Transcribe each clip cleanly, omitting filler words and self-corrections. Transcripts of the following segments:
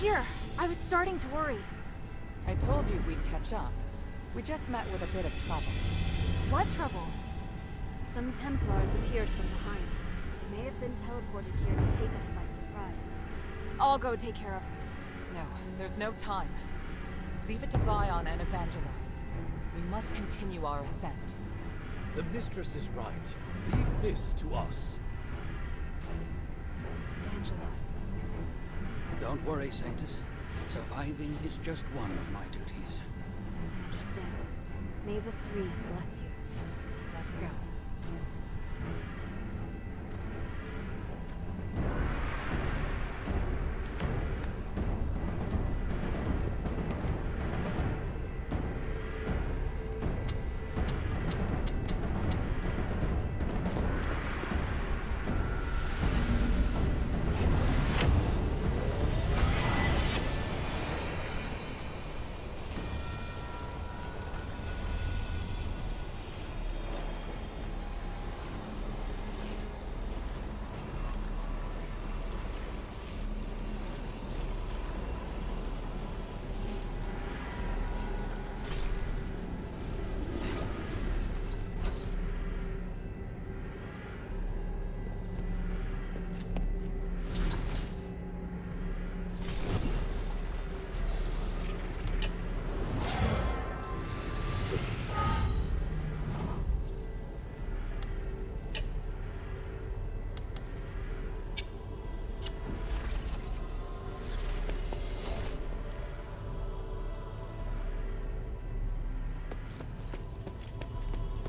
here. I was starting to worry. I told you we'd catch up. We just met with a bit of trouble. What trouble? Some Templars appeared from behind. They may have been teleported here to take us by surprise. I'll go take care of. No, there's no time. Leave it to Bion and Evangelos. We must continue our ascent. The mistress is right. Leave this to us. Evangelos. Don't worry, Sanctus. Surviving is just one of my duties. I understand. May the three bless you. Let's go.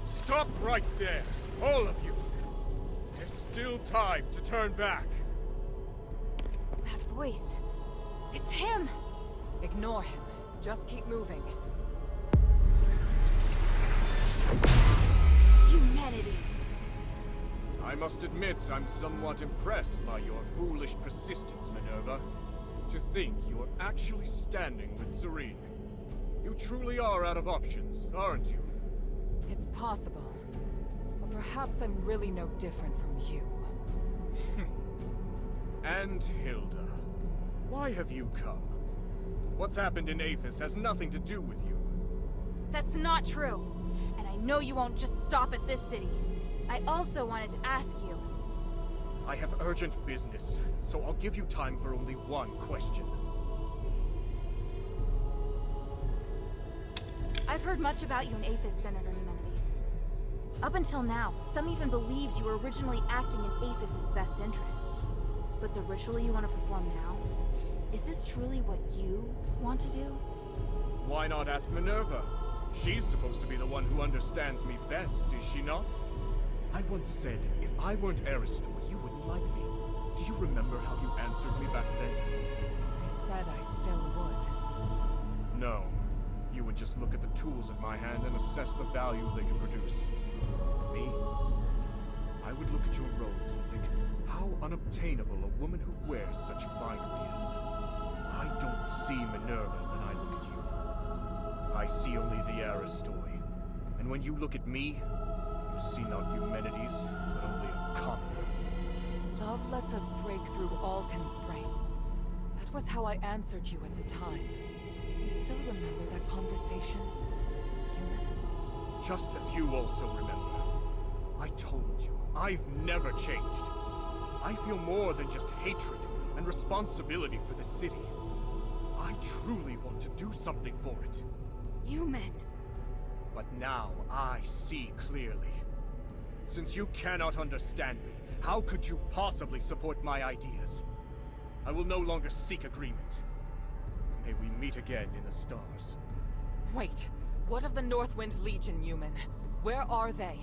Stop right there, all of you! There's still time to turn back. That voice. It's him! Ignore him. Just keep moving. Humanities! I must admit I'm somewhat impressed by your foolish persistence, Minerva. To think you're actually standing with Serene. You truly are out of options, aren't you? It's possible. Or perhaps I'm really no different from you. And Hilda, why have you come? What's happened in Aphes has nothing to do with you. That's not true. And I know you won't just stop at this city. I also wanted to ask you. I have urgent business, so I'll give you time for only one question. I've heard much about you in Aphes, Senator Humanities. Up until now, some even believed you were originally acting in Aphes' best interests. But the ritual you want to perform now, is this truly what you want to do? Why not ask Minerva? She's supposed to be the one who understands me best, is she not? I once said, if I weren't Aristor, you wouldn't like me. Do you remember how you answered me back then? I said I still would. No. You would just look at the tools in my hand and assess the value they can produce. And me? I would look at your robes and think, how unobtainable a woman who wears such finery is. I don't see Minerva when I look at you. I see only the Aristoi. And when you look at me, you see not Eumenides, but only a commoner. Love lets us break through all constraints. That was how I answered you at the time. You still remember that conversation, human? Just as you also remember. I told you, I've never changed. I feel more than just hatred and responsibility for the city. I truly want to do something for it. Human. But now I see clearly. Since you cannot understand me, how could you possibly support my ideas? I will no longer seek agreement. May we meet again in the stars. Wait, what of the Northwind Legion, human? Where are they?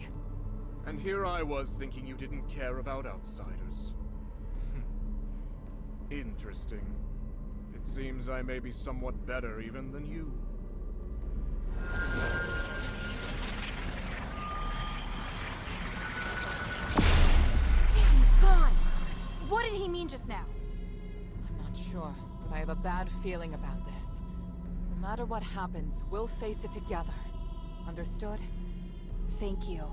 And here I was thinking you didn't care about outsiders. Interesting. It seems I may be somewhat better even than you. Damn, he's gone! What did he mean just now? I'm not sure, but I have a bad feeling about this. No matter what happens, we'll face it together. Understood? Thank you.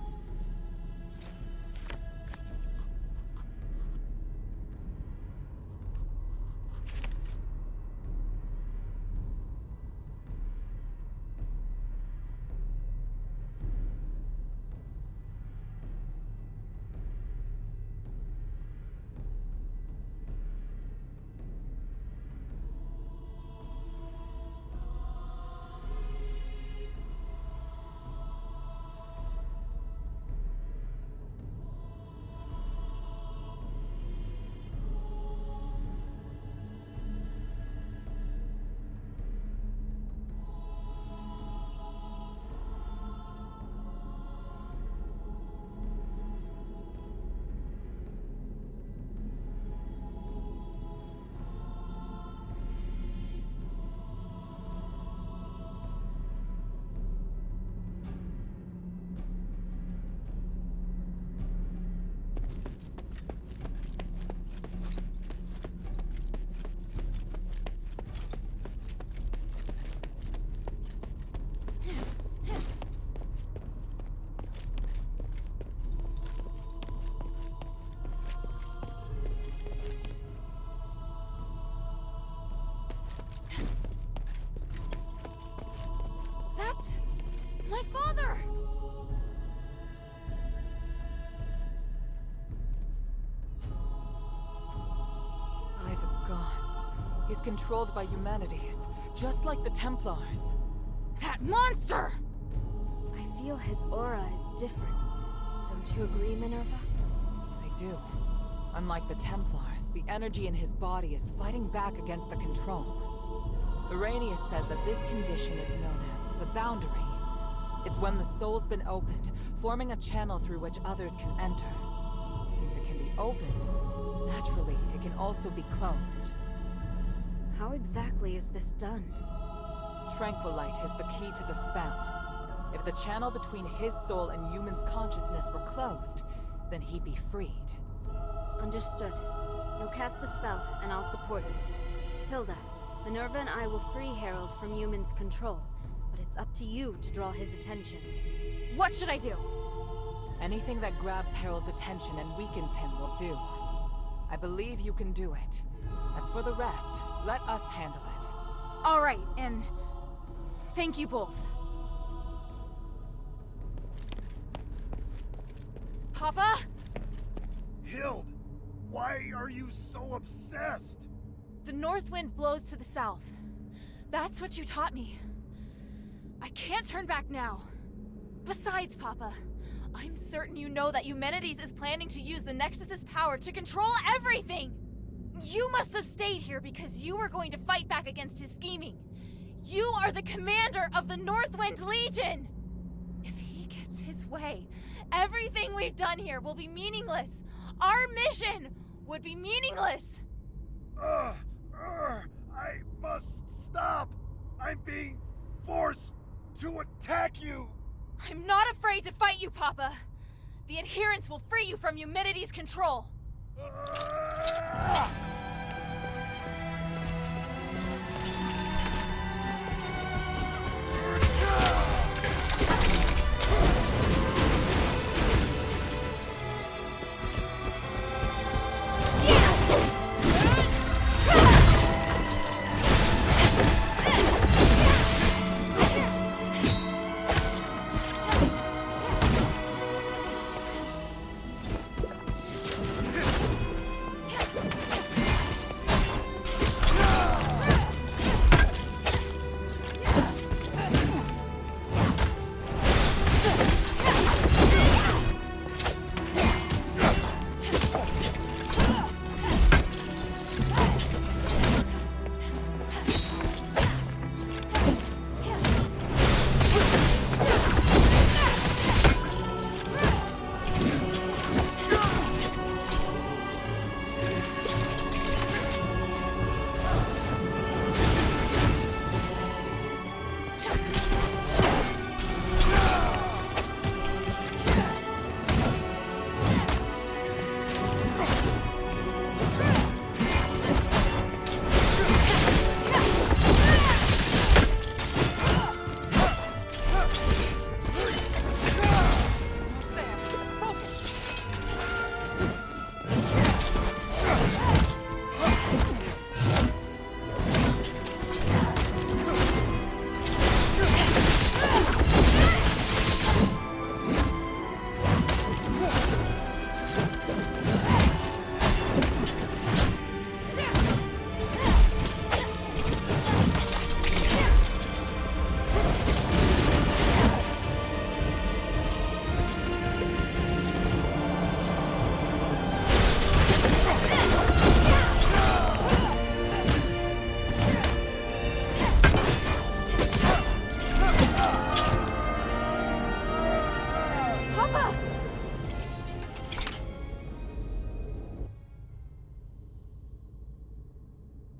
He's controlled by humanities, just like the Templars. That monster! I feel his aura is different. Don't you agree, Minerva? I do. Unlike the Templars, the energy in his body is fighting back against the control. Irenaeus said that this condition is known as the boundary. It's when the soul's been opened, forming a channel through which others can enter. Since it can be opened, naturally, it can also be closed. How exactly is this done? Tranquilite is the key to the spell. If the channel between his soul and human's consciousness were closed, then he'd be freed. Understood. You'll cast the spell, and I'll support you. Hilda, Minerva and I will free Harold from human's control, but it's up to you to draw his attention. What should I do? Anything that grabs Harold's attention and weakens him will do. I believe you can do it. As for the rest, let us handle it. All right, and thank you both. Papa? Hild, why are you so obsessed? The north wind blows to the south. That's what you taught me. I can't turn back now. Besides, Papa, I'm certain you know that Eumenides is planning to use the Nexus's power to control everything! You must have stayed here because you were going to fight back against his scheming. You are the commander of the Northwind Legion! If he gets his way, everything we've done here will be meaningless. Our mission would be meaningless. I must stop. I'm being forced to attack you. I'm not afraid to fight you, Papa. The adherents will free you from Eumenides' control.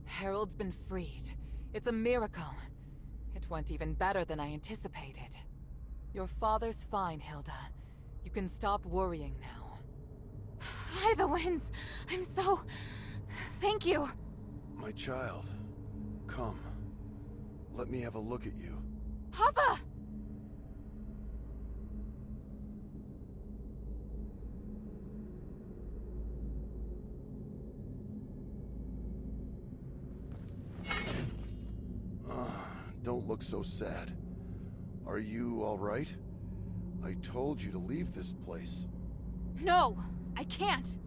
Harold's been freed. It's a miracle. It went even better than I anticipated. Your father's fine, Hilda. You can stop worrying now. By the winds, I'm so... Thank you. My child, come. Let me have a look at you. Papa! Don't look so sad. Are you all right? I told you to leave this place. No, I can't.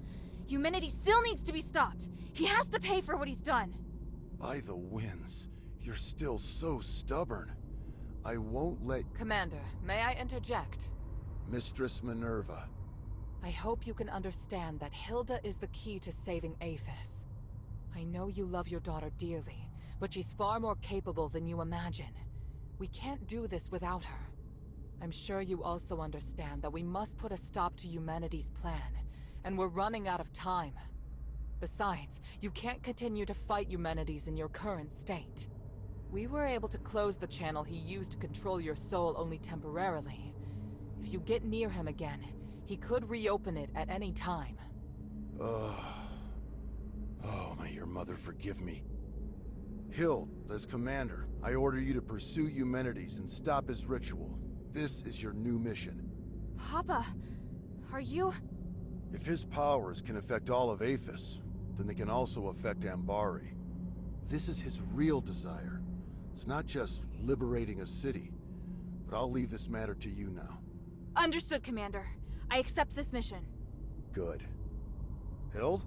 Eumenides still needs to be stopped. He has to pay for what he's done. By the winds, you're still so stubborn. I won't let... Commander, may I interject? Mistress Minerva. I hope you can understand that Hilda is the key to saving Aphes. I know you love your daughter dearly, but she's far more capable than you imagine. We can't do this without her. I'm sure you also understand that we must put a stop to humanity's plan, and we're running out of time. Besides, you can't continue to fight Eumenides in your current state. We were able to close the channel he used to control your soul only temporarily. If you get near him again, he could reopen it at any time. Oh, may your mother forgive me. Hild, as commander, I order you to pursue Eumenides and stop his ritual. This is your new mission. Papa, are you... If his powers can affect all of Aphes, then they can also affect Ambari. This is his real desire. It's not just liberating a city, but I'll leave this matter to you now. Understood, Commander. I accept this mission. Good. Hild?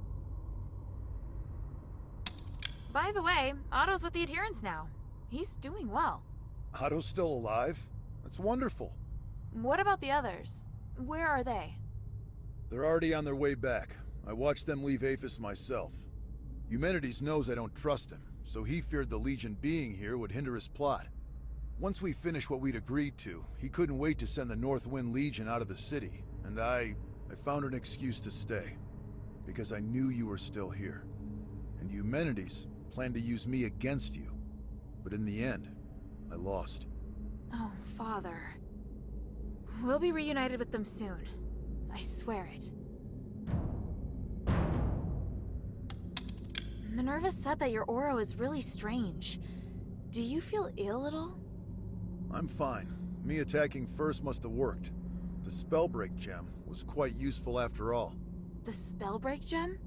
By the way, Otto's with the adherents now. He's doing well. Otto's still alive? That's wonderful. What about the others? Where are they? They're already on their way back. I watched them leave Aphes myself. Eumenides knows I don't trust him, so he feared the Legion being here would hinder his plot. Once we finished what we'd agreed to, he couldn't wait to send the North Wind Legion out of the city, and I found an excuse to stay. Because I knew you were still here. And Eumenides planned to use me against you. But in the end, I lost. Oh, Father. We'll be reunited with them soon. I swear it. Minerva said that your aura is really strange. Do you feel ill at all? I'm fine. Me attacking first must have worked. The Spellbreak gem was quite useful after all. The Spellbreak gem?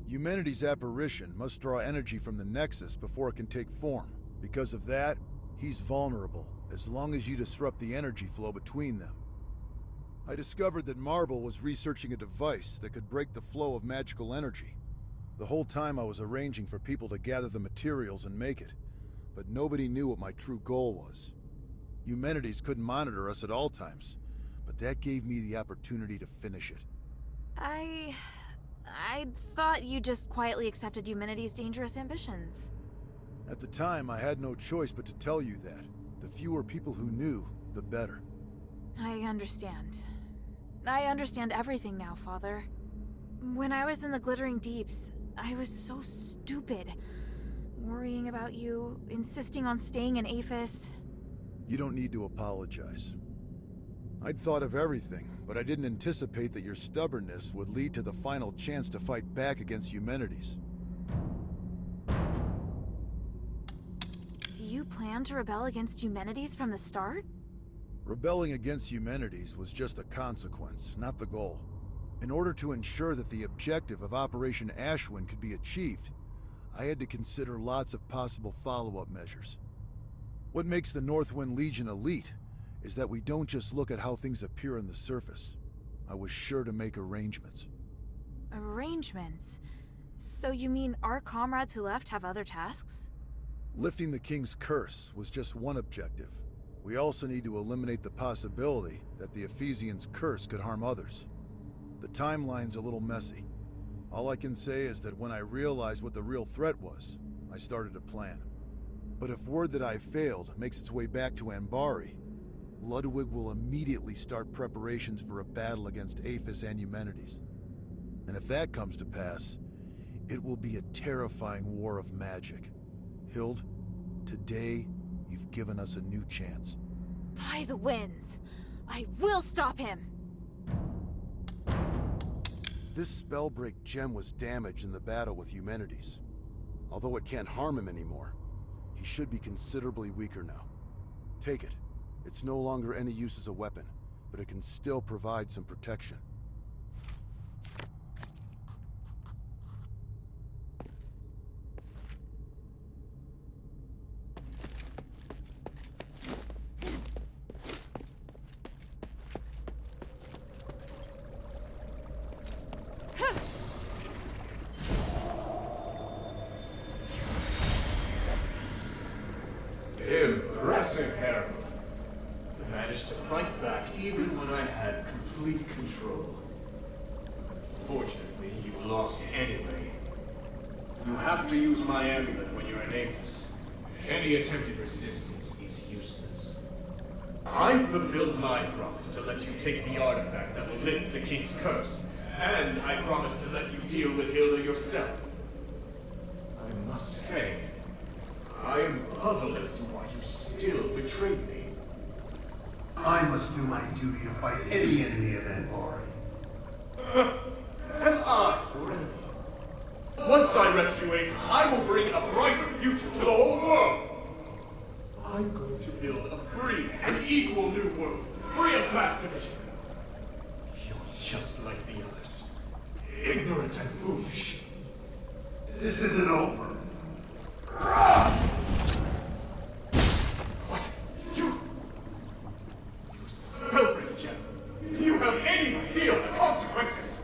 Eumenides' apparition must draw energy from the Nexus before it can take form. Because of that, he's vulnerable, as long as you disrupt the energy flow between them. I discovered that Marble was researching a device that could break the flow of magical energy. The whole time I was arranging for people to gather the materials and make it, but nobody knew what my true goal was. Eumenides couldn't monitor us at all times, but that gave me the opportunity to finish it. I thought you just quietly accepted Eumenides' dangerous ambitions. At the time, I had no choice but to tell you that. The fewer people who knew, the better. I understand. I understand everything now, Father. When I was in the Glittering Deeps, I was so stupid. Worrying about you, insisting on staying in Aphes. You don't need to apologize. I'd thought of everything, but I didn't anticipate that your stubbornness would lead to the final chance to fight back against Eumenides. You planned to rebel against Eumenides from the start? Rebelling against Eumenides was just a consequence, not the goal. In order to ensure that the objective of Operation Ashwin could be achieved, I had to consider lots of possible follow-up measures. What makes the Northwind Legion elite is that we don't just look at how things appear on the surface. I was sure to make arrangements. Arrangements? So you mean our comrades who left have other tasks? Lifting the King's curse was just one objective. We also need to eliminate the possibility that the Ephesians' curse could harm others. The timeline's a little messy. All I can say is that when I realized what the real threat was, I started a plan. But if word that I failed makes its way back to Ambari, Ludwig will immediately start preparations for a battle against Aphes and Eumenides. And if that comes to pass, it will be a terrifying war of magic. Hild, today, you've given us a new chance. By the winds! I will stop him! This Spellbreak gem was damaged in the battle with Eumenides. Although it can't harm him anymore, he should be considerably weaker now. Take it. It's no longer any use as a weapon, but it can still provide some protection. Impressive, Harold. You managed to fight back even when I had complete control. Fortunately, you lost anyway. You have to use my amulet when you're in Aphes. Any attempted resistance is useless. I fulfilled my promise to let you take the artifact that will lift the king's curse, and I promised to let you deal with Hilda yourself. I must say, I am puzzled as to why you still betrayed me. I must do my duty to fight any enemy of Anbari. Am I your enemy? Once I rescue Aphes, I will bring a brighter future to the whole world. I'm going to build a free and equal new world, free of class division. You're just like the others, ignorant and foolish. This isn't over. What? You spellbreak gem. Do you have any idea of the consequences?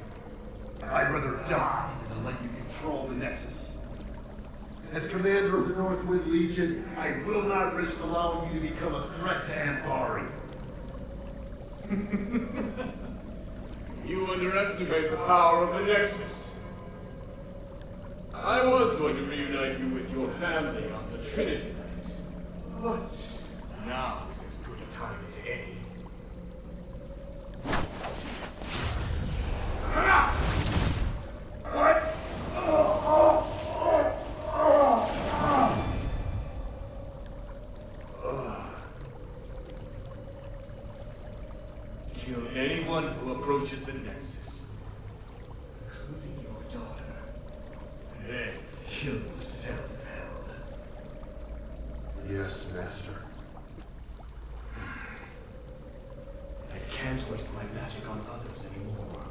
I'd rather die than to let you control the Nexus. As commander of the Northwind Legion, I will not risk allowing you to become a threat to Anbari. You underestimate the power of the Nexus. I was going to reunite you with your family on the Trinity night, but now is as good a time as any. What? Kill anyone who approaches the Nexus, including your daughter. Then kill yourself, Harold. Yes, Master. I can't waste my magic on others anymore.